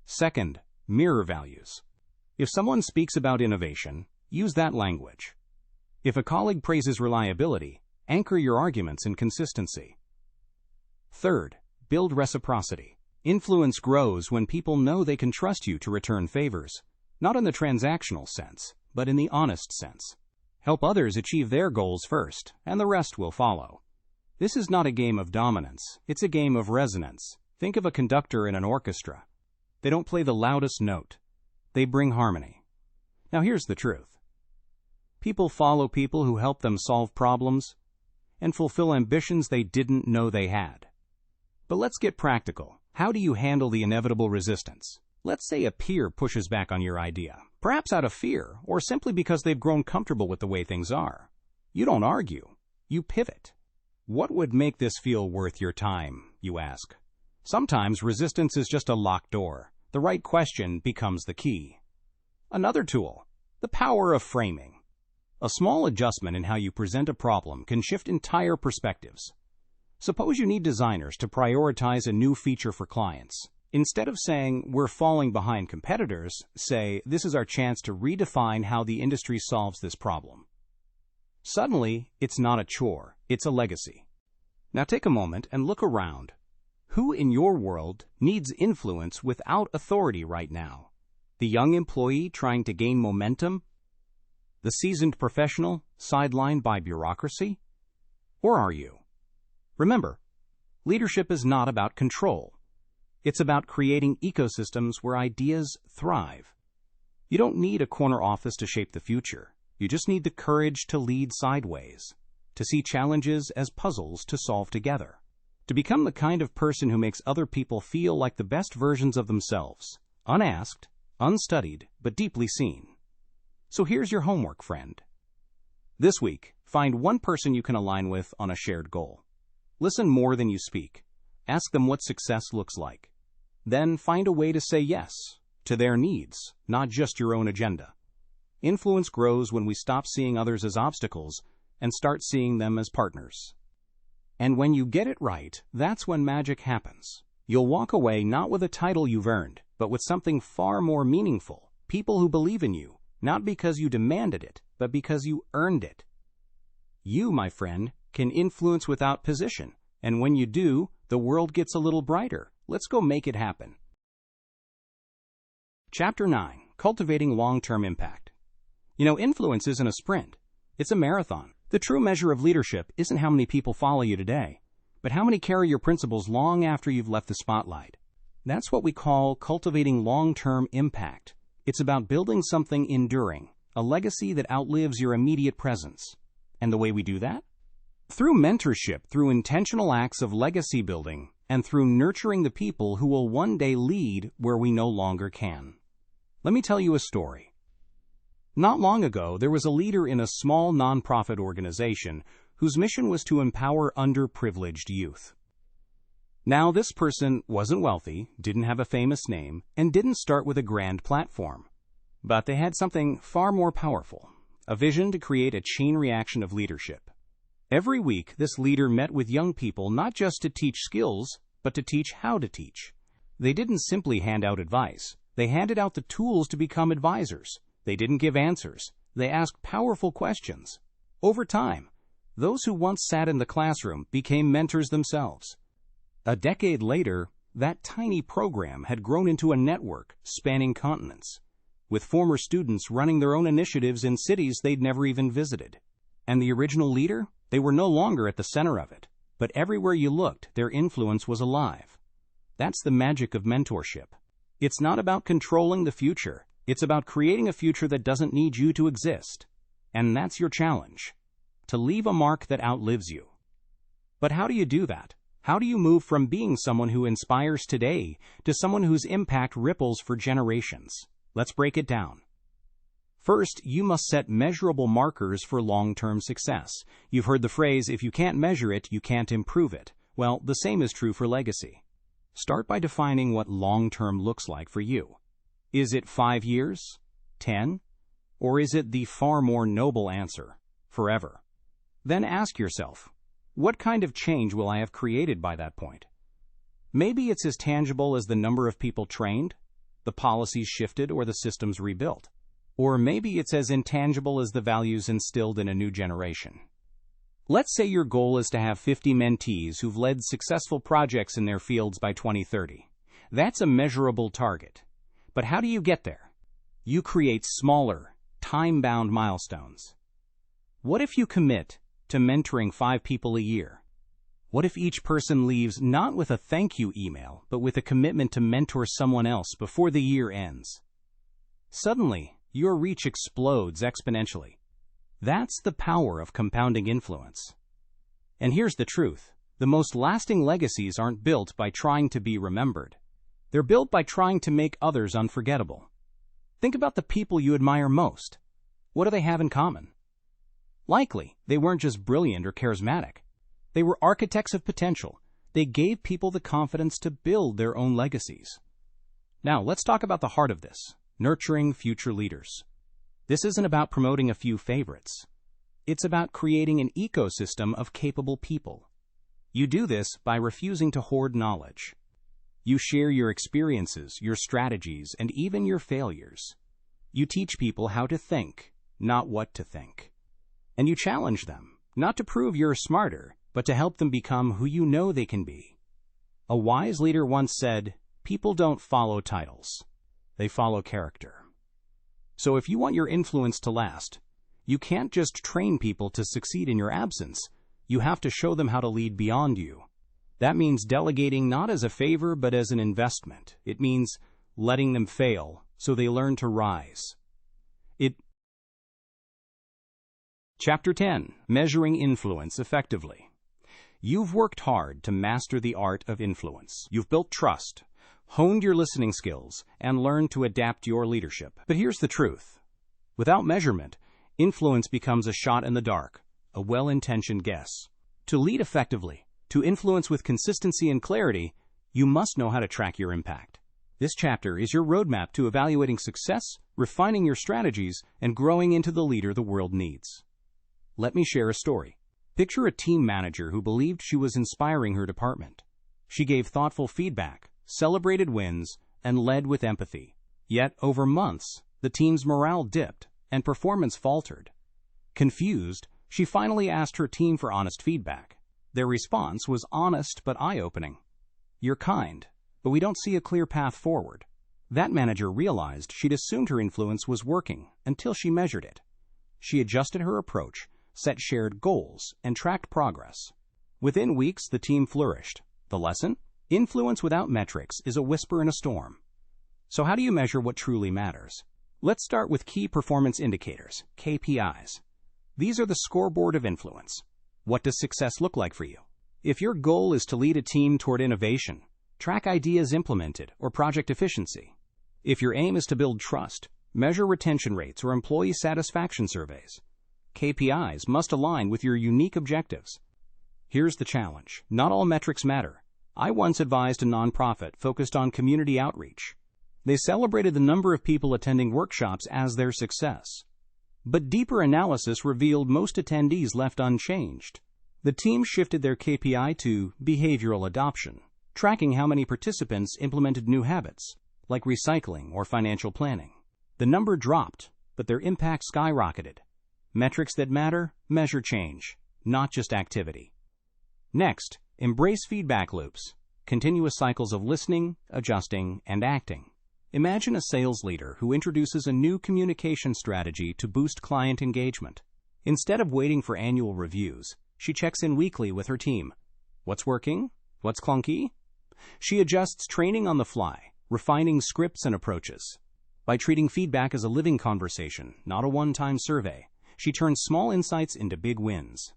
Second, mirror values. If someone speaks about innovation, use that language. If a colleague praises reliability, anchor your arguments in consistency. Third, build reciprocity. Influence grows when people know they can trust you to return favors, not in the transactional sense, but in the honest sense. Help others achieve their goals first, and the rest will follow. This is not a game of dominance, it's a game of resonance. Think of a conductor in an orchestra. They don't play the loudest note. They bring harmony. Now here's the truth. People follow people who help them solve problems and fulfill ambitions they didn't know they had. But let's get practical. How do you handle the inevitable resistance? Let's say a peer pushes back on your idea, perhaps out of fear, or simply because they've grown comfortable with the way things are. You don't argue. You pivot. What would make this feel worth your time, you ask? Sometimes resistance is just a locked door. The right question becomes the key. Another tool, the power of framing. A small adjustment in how you present a problem can shift entire perspectives. Suppose you need designers to prioritize a new feature for clients. Instead of saying, we're falling behind competitors, say, this is our chance to redefine how the industry solves this problem. Suddenly, it's not a chore, it's a legacy. Now take a moment and look around. Who in your world needs influence without authority right now? The young employee trying to gain momentum? The seasoned professional sidelined by bureaucracy? Or are you? Remember, leadership is not about control. It's about creating ecosystems where ideas thrive. You don't need a corner office to shape the future. You just need the courage to lead sideways, to see challenges as puzzles to solve together, to become the kind of person who makes other people feel like the best versions of themselves, unasked, unstudied, but deeply seen. So here's your homework, friend. This week, find one person you can align with on a shared goal. Listen more than you speak. Ask them what success looks like. Then find a way to say yes to their needs, not just your own agenda. Influence grows when we stop seeing others as obstacles and start seeing them as partners. And when you get it right, that's when magic happens. You'll walk away not with a title you've earned, but with something far more meaningful. People who believe in you, not because you demanded it, but because you earned it. You, my friend, can influence without position, and when you do, the world gets a little brighter. Let's go make it happen. Chapter 9. Cultivating Long-Term Impact. Influence isn't a sprint. It's a marathon. The true measure of leadership isn't how many people follow you today, but how many carry your principles long after you've left the spotlight. That's what we call cultivating long-term impact. It's about building something enduring, a legacy that outlives your immediate presence. And the way we do that? Through mentorship, through intentional acts of legacy building, and through nurturing the people who will one day lead where we no longer can. Let me tell you a story. Not long ago, there was a leader in a small nonprofit organization whose mission was to empower underprivileged youth. Now, this person wasn't wealthy, didn't have a famous name, and didn't start with a grand platform. But they had something far more powerful, a vision to create a chain reaction of leadership. Every week, this leader met with young people not just to teach skills, but to teach how to teach. They didn't simply hand out advice. They handed out the tools to become advisors. They didn't give answers. They asked powerful questions. Over time, those who once sat in the classroom became mentors themselves. A decade later, that tiny program had grown into a network spanning continents, with former students running their own initiatives in cities they'd never even visited. And the original leader? They were no longer at the center of it, but everywhere you looked, their influence was alive. That's the magic of mentorship. It's not about controlling the future. It's about creating a future that doesn't need you to exist. And that's your challenge, to leave a mark that outlives you. But how do you do that? How do you move from being someone who inspires today to someone whose impact ripples for generations? Let's break it down. First, you must set measurable markers for long-term success. You've heard the phrase, if you can't measure it, you can't improve it. Well, the same is true for legacy. Start by defining what long-term looks like for you. Is it 5 years? 10? Or is it the far more noble answer, forever? Then ask yourself, what kind of change will I have created by that point? Maybe it's as tangible as the number of people trained, the policies shifted, or the systems rebuilt. Or maybe it's as intangible as the values instilled in a new generation. Let's say your goal is to have 50 mentees who've led successful projects in their fields by 2030. That's a measurable target. But how do you get there? You create smaller, time-bound milestones. What if you commit to mentoring 5 people a year? What if each person leaves not with a thank you email, but with a commitment to mentor someone else before the year ends? Suddenly, your reach explodes exponentially. That's the power of compounding influence. And here's the truth. The most lasting legacies aren't built by trying to be remembered. They're built by trying to make others unforgettable. Think about the people you admire most. What do they have in common? Likely, they weren't just brilliant or charismatic. They were architects of potential. They gave people the confidence to build their own legacies. Now, let's talk about the heart of this, nurturing future leaders. This isn't about promoting a few favorites. It's about creating an ecosystem of capable people. You do this by refusing to hoard knowledge. You share your experiences, your strategies, and even your failures. You teach people how to think, not what to think. And you challenge them, not to prove you're smarter, but to help them become who you know they can be. A wise leader once said, "People don't follow titles. They follow character." So if you want your influence to last, you can't just train people to succeed in your absence. You have to show them how to lead beyond you. That means delegating not as a favor but as an investment. It means letting them fail so they learn to rise. Chapter 10. Measuring Influence Effectively. You've worked hard to master the art of influence. You've built trust, honed your listening skills, and learned to adapt your leadership. But here's the truth. Without measurement, influence becomes a shot in the dark, a well-intentioned guess. To lead effectively, to influence with consistency and clarity, you must know how to track your impact. This chapter is your roadmap to evaluating success, refining your strategies, and growing into the leader the world needs. Let me share a story. Picture a team manager who believed she was inspiring her department. She gave thoughtful feedback, celebrated wins, and led with empathy. Yet, over months, the team's morale dipped and performance faltered. Confused, she finally asked her team for honest feedback. Their response was honest but eye-opening. "You're kind, but we don't see a clear path forward." That manager realized she'd assumed her influence was working until she measured it. She adjusted her approach, set shared goals, and tracked progress. Within weeks, the team flourished. The lesson? Influence without metrics is a whisper in a storm. So how do you measure what truly matters? Let's start with key performance indicators, KPIs. These are the scoreboard of influence. What does success look like for you? If your goal is to lead a team toward innovation, track ideas implemented or project efficiency. If your aim is to build trust, measure retention rates or employee satisfaction surveys. KPIs must align with your unique objectives. Here's the challenge. Not all metrics matter. I once advised a nonprofit focused on community outreach. They celebrated the number of people attending workshops as their success. But deeper analysis revealed most attendees left unchanged. The team shifted their KPI to behavioral adoption, tracking how many participants implemented new habits, like recycling or financial planning. The number dropped, but their impact skyrocketed. Metrics that matter measure change, not just activity. Next, embrace feedback loops, continuous cycles of listening, adjusting, and acting. Imagine a sales leader who introduces a new communication strategy to boost client engagement. Instead of waiting for annual reviews, she checks in weekly with her team. What's working? What's clunky? She adjusts training on the fly, refining scripts and approaches. By treating feedback as a living conversation, not a one-time survey, she turns small insights into big wins.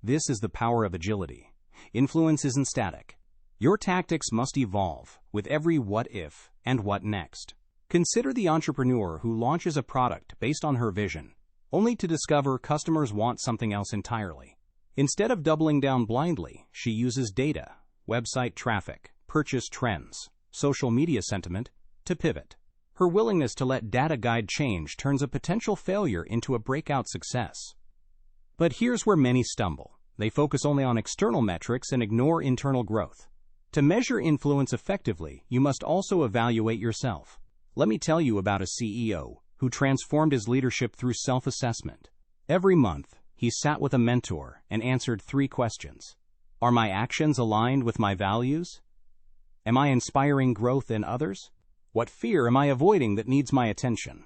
This is the power of agility. Influence isn't static. Your tactics must evolve with every what if and what next. Consider the entrepreneur who launches a product based on her vision, only to discover customers want something else entirely. Instead of doubling down blindly, she uses data, website traffic, purchase trends, social media sentiment to pivot. Her willingness to let data guide change turns a potential failure into a breakout success. But here's where many stumble. They focus only on external metrics and ignore internal growth. To measure influence effectively, you must also evaluate yourself. Let me tell you about a CEO who transformed his leadership through self-assessment. Every month, he sat with a mentor and answered 3 questions. Are my actions aligned with my values? Am I inspiring growth in others? What fear am I avoiding that needs my attention?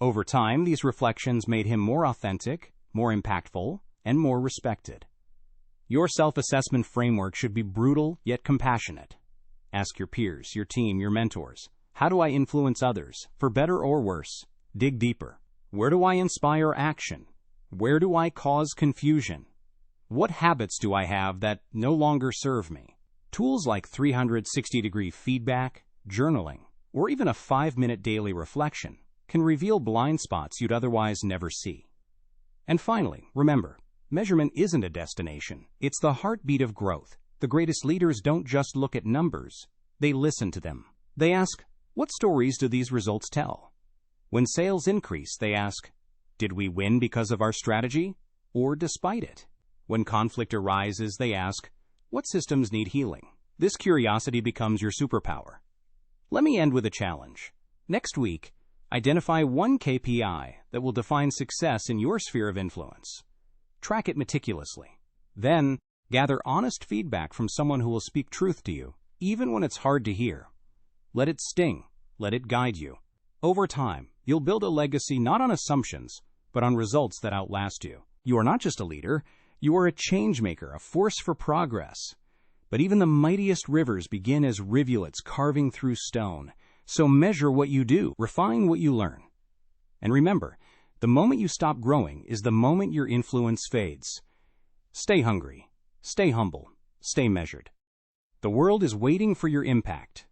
Over time, these reflections made him more authentic, more impactful, and more respected. Your self-assessment framework should be brutal yet compassionate. Ask your peers, your team, your mentors, how do I influence others, for better or worse? Dig deeper. Where do I inspire action? Where do I cause confusion? What habits do I have that no longer serve me? Tools like 360-degree feedback, journaling, or even a 5-minute daily reflection can reveal blind spots you'd otherwise never see. And finally, remember, measurement isn't a destination. It's the heartbeat of growth. The greatest leaders don't just look at numbers. They listen to them. They ask, what stories do these results tell? When sales increase, they ask, did we win because of our strategy or despite it? When conflict arises, they ask, what systems need healing? This curiosity becomes your superpower. Let me end with a challenge. Next week, identify one KPI that will define success in your sphere of influence. Track it meticulously. Then, Gather honest feedback from someone who will speak truth to you, even when it's hard to hear. Let it sting. Let it guide you. Over time, you'll build a legacy not on assumptions, but on results that outlast you. You are not just a leader, you are a change-maker, a force for progress. But even the mightiest rivers begin as rivulets carving through stone. So measure what you do, refine what you learn. And remember, the moment you stop growing is the moment your influence fades. Stay hungry, stay humble, stay measured. The world is waiting for your impact.